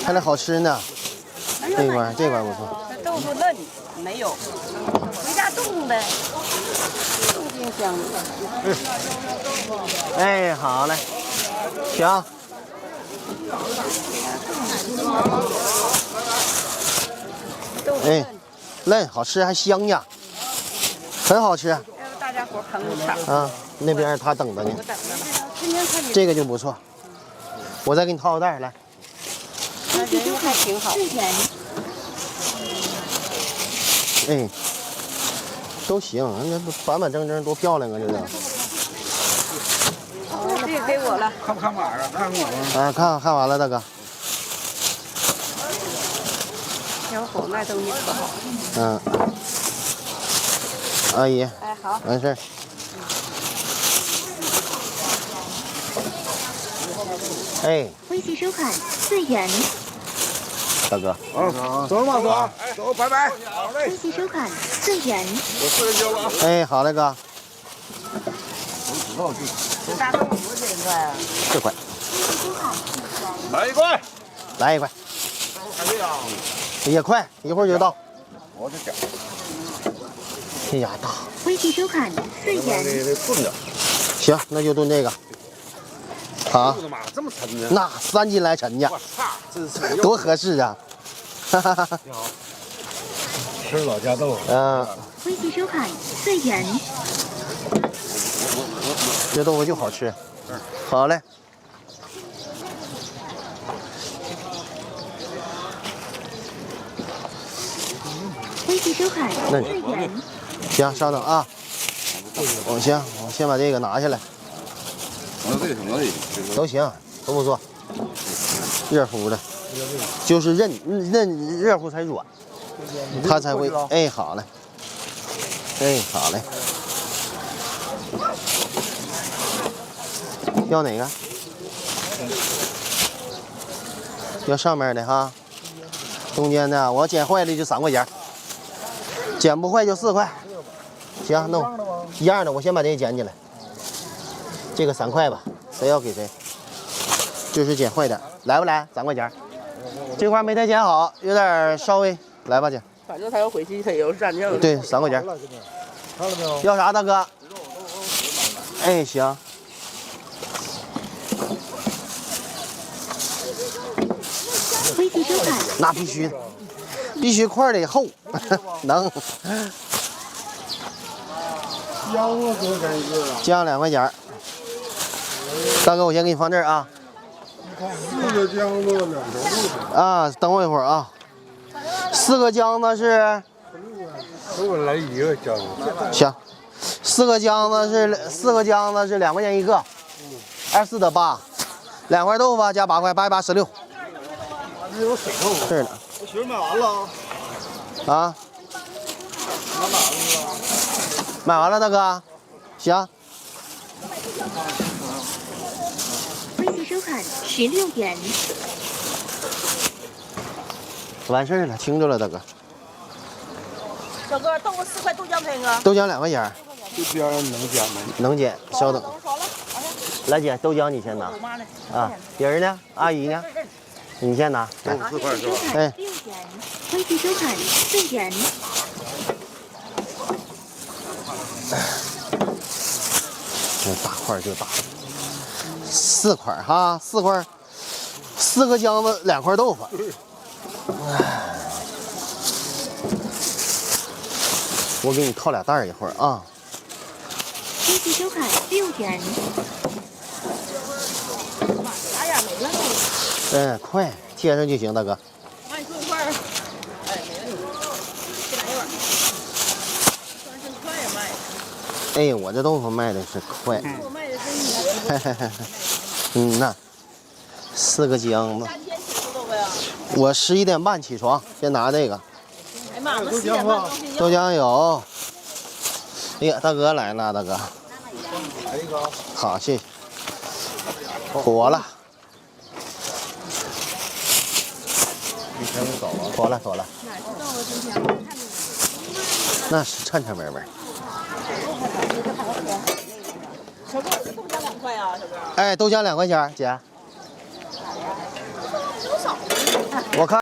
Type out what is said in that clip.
看着好吃呢。这块不错。豆腐嫩没有，回家冻的，冻冰箱里。哎，好嘞，行。哎，嫩好吃还香呀，很好吃。要不大家伙捧场啊，那边他等着呢。我等着呢。这个就不错，我再给你套个袋来。人还挺好。哎，都行，那板板正正多漂亮啊！这个。这个给我了。看不看码啊？看我吗？啊，看完了，大哥。小伙卖东西可好。嗯。阿姨。哎，好。完事儿。哎。微信收款4元。大哥。啊，走了吗？走，走，拜拜。好嘞。微信收款4元。我4元交了啊。哎，好嘞，哥。这大豆腐多少钱一块啊4块。来1块。来1块。还这样？也快，一会儿就到。我这点。这家大。微信收款4元。得炖的。行，那就炖这个。好。妈，这么沉呢？那3斤来沉去。我操，这是多合适啊！哈哈哈。你好。吃老家豆腐。嗯。微信收款4元。这豆腐就好吃。好嘞。微信收款4元。行，稍等啊。我先把这个拿下来。都行，都不错。热乎的，就是韧热乎才软，它才会。哎，好嘞。哎，好嘞。要哪个？要上面的哈，中间的我剪坏了就3块钱，剪不坏就4块。行，那我一样的，我先把这个捡起来。这个3块吧，谁要给谁。就是剪坏点，来不来？3块钱。这块没太剪好，有点稍微，来吧姐。反正他要回去，他也要站正。对，3块钱。看了没有？要啥，大哥？哎，行。微信收款。那必须的，必须块得厚，能。姜啊，多少钱一个啊？姜2块钱。大哥，我先给你放这儿啊。4个姜子2条豆腐。啊，等我一会儿啊。4个姜子是。给我来1个姜子。行，4个姜子是2块钱一个，24得8，2块豆腐加8块，8、8、16。这有水豆腐。是的。我媳妇买完了啊。啊。买完了，大哥。行。微信收款16元。完事儿了，听着了，大哥。小哥，豆腐4块，豆浆配个。豆浆2块钱。这边能减吗？能减，稍等。爽了。来姐，豆浆你先拿。啊，别人呢？阿姨呢？你先拿。来。4块是吧？哎。6元。微信收款4元。这大块就大，4块哈，4块，4个姜子2块豆腐。我给你套俩袋儿一会儿啊。微信收款6元。啥眼没了都。嗯，快贴上就行，大哥。那你做一块儿。哎，没问题。再来一碗。算快呀卖。哎，我这豆腐卖的是快。我卖的真的。嗯呐，4个姜子。3天起出豆腐呀？我11点半起床，先拿这个。哎妈，那10点半刚睡觉。豆浆有。哎呀，大哥来了，大哥。来一个。好，谢谢。火了。一天都早了。妥了，妥了。哪知道啊，今天那是颤颤巍巍。小哥，这豆浆2块啊，小哥。哎，豆浆2块钱，姐。多少？我看。